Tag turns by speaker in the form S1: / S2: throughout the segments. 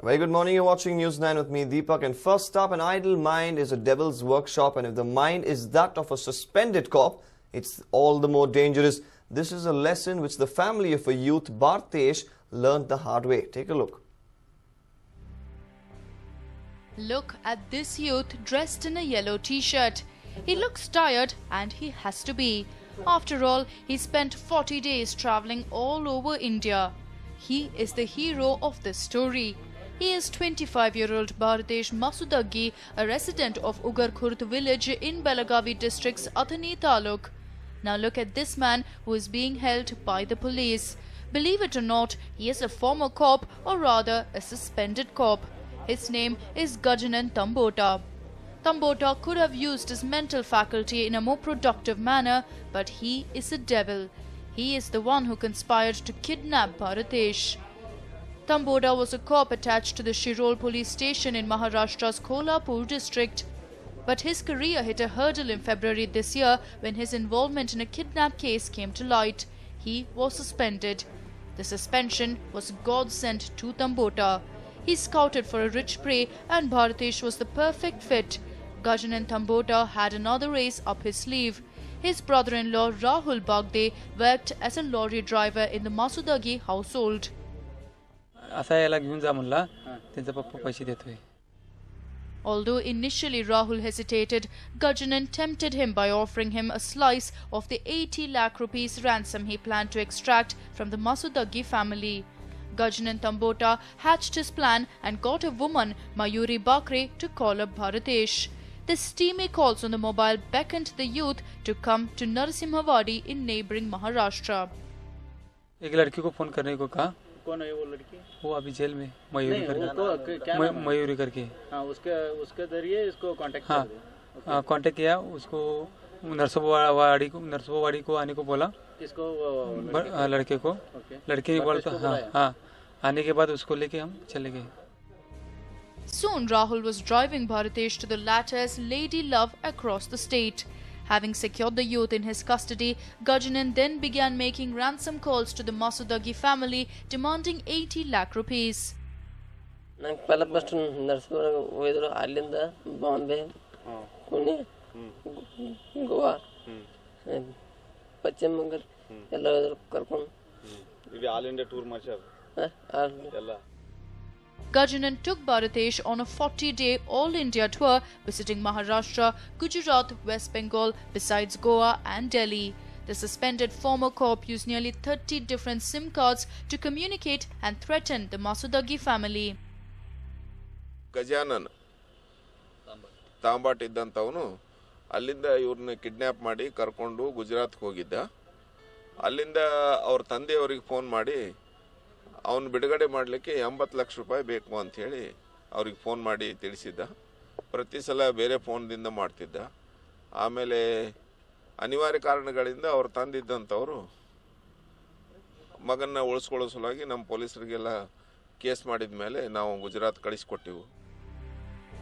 S1: A very good morning. You're watching News 9 with me, Deepak. And first up, an idle mind is a devil's workshop. And if the mind is that of a suspended cop, it's all the more dangerous. This is a lesson which the family of a youth, Bhartesh, learned the hard way. Take a look.
S2: Look at this youth dressed in a yellow t-shirt. He looks tired, and he has to be. After all, he spent 40 days travelling all over India. He is the hero of this story. He is 25-year-old Bhartesh Masudaggi, a resident of Ugarkhurd village in Belagavi district's Athani Taluk. Now look at this man who is being held by the police. Believe it or not, he is a former cop, or rather a suspended cop. His name is Gajanan Tambota. Tambota could have used his mental faculty in a more productive manner, but he is a devil. He is the one who conspired to kidnap Bhartesh. Tambota was a cop attached to the Shirol police station in Maharashtra's Kolhapur district. But his career hit a hurdle in February this year when his involvement in a kidnap case came to light. He was suspended. The suspension was godsend to Tambota. He scouted for a rich prey, and Bhartesh was the perfect fit. Gajanan Tambota had another ace up his sleeve. His brother-in-law Rahul Bagde worked as a lorry driver in the Masudaggi household. Although initially Rahul hesitated, Gajanan tempted him by offering him a slice of the 80 lakh rupees ransom he planned to extract from the Masudaggi family. Gajanan Tambota hatched his plan and got a woman, Mayuri Bakre, to call up Bhartesh. The steamy calls on the mobile beckoned the youth to come to Narasimhawadi in neighbouring Maharashtra.
S3: एक लड़की को phone करने को कहा।
S4: कौन है वो लड़की?
S3: वो अभी जेल में मयूरी करके। मयूरी करके।
S4: हाँ, उसके जरिए इसको कांटेक्ट कर दिया।
S3: हाँ, कांटेक्ट किया, उसको नरसोबावाड़ी को आने को बोला।
S4: किसको?
S3: लड़के को। लड़के ने बोला तो हाँ, आने के बाद उसको लेके हम चले गए।
S2: Soon Rahul was driving Bhartesh to the latter's Lady Love across the state. Having secured the youth in his custody, Gajanan then began making ransom calls to the Masudaggi family, demanding 80 lakh rupees. Gajanan took Bhartesh on a 40-day all-India tour, visiting Maharashtra, Gujarat, West Bengal, besides Goa and Delhi. The suspended former cop used nearly 30 different SIM cards to communicate and threaten the Masudaggi family.
S5: Gajanan Tambat ಇದ್ದಂತವನು ಅಲ್ಲಿಂದ ಇವ್ರನ್ನ kidnap ಮಾಡಿ ಕರ್ಕೊಂಡು ಗುಜರಾತ್ಗೆ ಹೋಗಿದ್ದ. ಅಲ್ಲಿಂದ ಅವ್ರ ತಂದೆಯವರಿಗೆ phone ಮಾಡಿ ಅವನು ಬಿಡುಗಡೆ ಮಾಡಲಿಕ್ಕೆ 80 ಲಕ್ಷ ರೂಪಾಯಿ ಬೇಕು ಅಂತ ಹೇಳಿ ಅವರಿಗೆ ಫೋನ್ ಮಾಡಿ ತಿಳಿಸಿದ್ದ. ಪ್ರತಿ ಸಲ ಬೇರೆ ಫೋನ್ದಿಂದ ಮಾಡ್ತಿದ್ದ. ಆಮೇಲೆ ಅನಿವಾರ್ಯ ಕಾರಣಗಳಿಂದ ಅವರು ತಂದಿದ್ದಂತವರು ಮಗನ್ನ ಉಳಿಸ್ಕೊಳ್ಳೋ ಸಲುವಾಗಿ ನಮ್ಮ ಪೊಲೀಸರಿಗೆಲ್ಲ ಕೇಸ್ ಮಾಡಿದ ಮೇಲೆ ನಾವು Gujarat ಕಳಿಸಿಕೊಟ್ಟಿವು.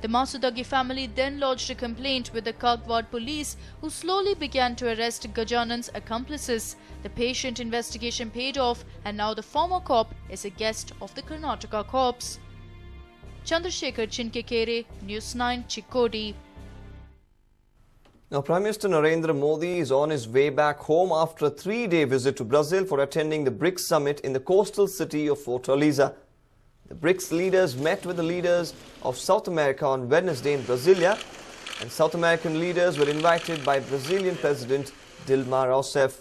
S2: The Masudaggi family then lodged a complaint with the Kagwad police, who slowly began to arrest Gajanan's accomplices. The patient investigation paid off, and now the former cop is a guest of the Karnataka Corps. Chandrasekhar Chinkekere, News 9, Chikkodi.
S1: Now, Prime Minister Narendra Modi is on his way back home after a 3-day visit to Brazil for attending the BRICS summit in the coastal city of Fortaleza. The BRICS leaders met with the leaders of South America on Wednesday in Brasilia, and South American leaders were invited by Brazilian President Dilma Rousseff.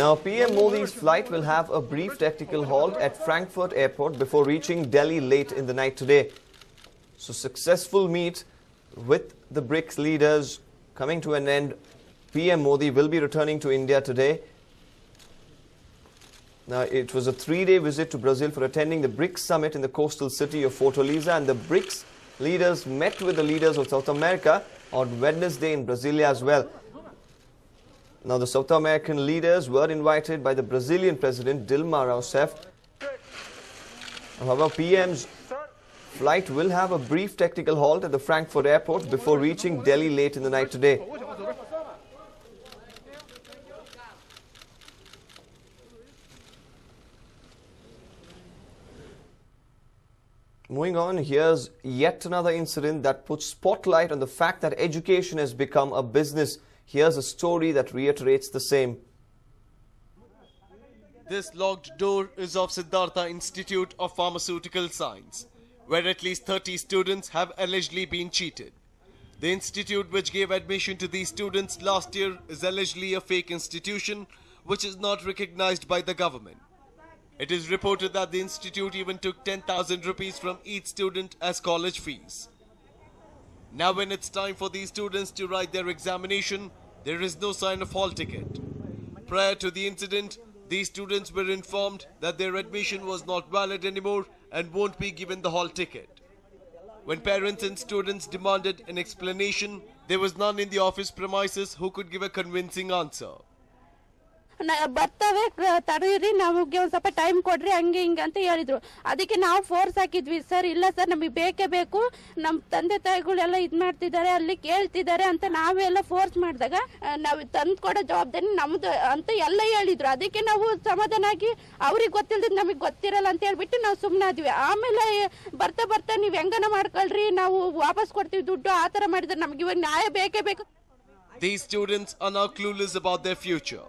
S1: Now, PM Modi's flight will have a brief technical halt at Frankfurt Airport before reaching Delhi late in the night today. So, successful meet with the BRICS leaders coming to an end. PM Modi will be returning to India today. Now, it was a 3-day visit to Brazil for attending the BRICS summit in the coastal city of Fortaleza, and the BRICS leaders met with the leaders of South America on Wednesday in Brasilia as well. Now, the South American leaders were invited by the Brazilian President Dilma Rousseff. However, PM's flight will have a brief technical halt at the Frankfurt airport before reaching Delhi late in the night today. Moving on, here's yet another incident that puts spotlight on the fact that education has become a business. Here's a story that reiterates the same.
S6: This locked door is of Siddhartha Institute of Pharmaceutical Science, where at least 30 students have allegedly been cheated. The institute which gave admission to these students last year is allegedly a fake institution which is not recognized by the government. It is reported that the institute even took 10,000 rupees from each student as college fees. Now when it's time for these students to write their examination, there is no sign of hall ticket. Prior to the incident, these students were informed that their admission was not valid anymore and won't be given the hall ticket. When parents and students demanded an explanation, there was none in the office premises who could give a convincing answer.
S7: ಬರ್ತವೆ ತಡೀರಿ ನಮಗೆ ಒಂದು ಸ್ವಲ್ಪ time ಕೊಡ್ರಿ ಹಂಗೆ ಹಿಂಗೆ ಅಂತ ಹೇಳಿದ್ರು. ಅದಕ್ಕೆ ನಾವು ಫೋರ್ಸ್ ಹಾಕಿದ್ವಿ, ಸರ್ ಇಲ್ಲ ಸರ್ ನಮಗೆ ಬೇಕೇ ಬೇಕು, ನಮ್ಮ ತಂದೆ ತಾಯಿಗಳೆಲ್ಲ ಇದು ಮಾಡ್ತಿದ್ದಾರೆ, ಅಲ್ಲಿ ಕೇಳ್ತಿದ್ದಾರೆ ಅಂತ ನಾವೆಲ್ಲ ಫೋರ್ಸ್ ಮಾಡಿದಾಗ ನಾವು ತಂದು ಕೊಡೋ ಜವಾಬ್ದಾರಿ ನಮ್ದು ಅಂತ ಎಲ್ಲ ಹೇಳಿದ್ರು. ಅದಕ್ಕೆ ನಾವು ಸಮಾಧಾನ ಆಗಿ ಅವ್ರಿಗೆ ಗೊತ್ತಿಲ್ಲದ ನಮಗೆ ಗೊತ್ತಿರಲ್ಲ ಅಂತ ಹೇಳ್ಬಿಟ್ಟು ನಾವು ಸುಮ್ಮನಾದ್ವಿ. ಆಮೇಲೆ ಬರ್ತಾ ಬರ್ತಾ ನೀವು ಹೆಂಗನ ಮಾಡ್ಕೊಳ್ರಿ, ನಾವು ವಾಪಸ್ ಕೊಡ್ತೀವಿ ದುಡ್ಡು, ಆ ಥರ ಮಾಡಿದ್ರೆ ನಮ್ಗೆ ಇವಾಗ ನ್ಯಾಯ ಬೇಕೇ ಬೇಕು.
S6: These students are now clueless about their future.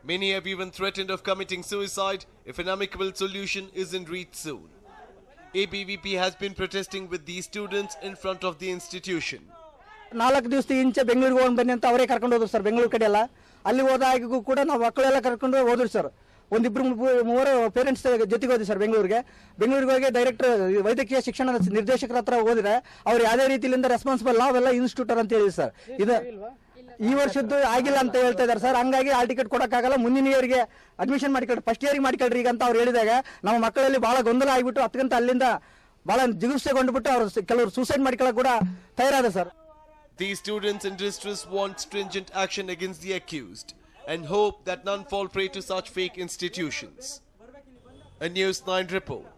S6: Many have even threatened of committing suicide if an amicable solution isn't reached soon. ABVP has been protesting with these students in front of the institution.
S8: 4 ದಿವಸ ಇಂಚೆ ಬೆಂಗಳೂರಿಗೆ ಹೋಗಿ ಬನ್ನಿ ಅಂತ ಅವರೇ ಕರ್ಕೊಂಡು ಹೋದ್ರು sir. Bengaluru ಕಡೆ ಎಲ್ಲ ಅಲ್ಲಿ ಹೋದಾಗೂ ಕೂಡ ನಾವು ಮಕ್ಕಳೆಲ್ಲ ಕರ್ಕೊಂಡು ಹೋದ್ರು ಸರ್. ಒಂದಿಬ್ರು ಮೂವರು ಪೇರೆಂಟ್ಸ್ ಜೊತೆಗೆ ಹೋದ್ವಿ ಸರ್ ಬೆಂಗಳೂರಿಗೆ ಹೋಗಿ ಡೈರೆಕ್ಟರ್ ವೈದ್ಯಕೀಯ ಶಿಕ್ಷಣದ ನಿರ್ದೇಶಕರ ಹತ್ರ ಹೋದ್ರೆ ಅವ್ರು ಯಾವುದೇ ರೀತಿಯಿಂದ ರೆಸ್ಪಾನ್ಸಿಬಲ್ ನಾವೆಲ್ಲ ಇನ್ಸ್ಟಿಟ್ಯೂಟರ್ ಅಂತ ಹೇಳಿದ್ರು ಸರ್. ಇದು ಈ ವರ್ಷದ್ದು ಆಗಿಲ್ಲ ಅಂತ ಹೇಳ್ತಾ ಇದ್ದಾರೆ ಸರ್. ಹಂಗಾಗಿ ಆಲ್ ಟಿಕೆಟ್ ಕೊಡೋಕ್ಕಾಗಲ್ಲ, ಮುಂದಿನ ಇಯರ್ಗೆ ಅಡ್ಮಿಷನ್ ಮಾಡಿಕೊಳ್ರಿ, ಫಸ್ಟ್ ಇಯರ್ಗೆ ಮಾಡಿಕೊಳ್ರಿ ಈಗ ಅಂತ ಅವ್ರು ಹೇಳಿದಾಗ ನಮ್ಮ ಮಕ್ಕಳಲ್ಲಿ ಬಹಳ ಗೊಂದಲ ಆಗಿಬಿಟ್ಟು 10 ಗಂಟೆ ಅಲ್ಲಿಂದ ಬಹಳ ಜಿಗುಪ್ಸೆಗೊಂಡ್ಬಿಟ್ಟು ಅವರು ಕೆಲವರು ಸೂಸೈಡ್ ಮಾಡಿಕೊಳ್ಳೋಕೆ ಕೂಡ ತಯಾರಾದ sir.
S6: These students in distress want stringent action against the accused and hope that none fall prey to such fake institutions. A News 9 report.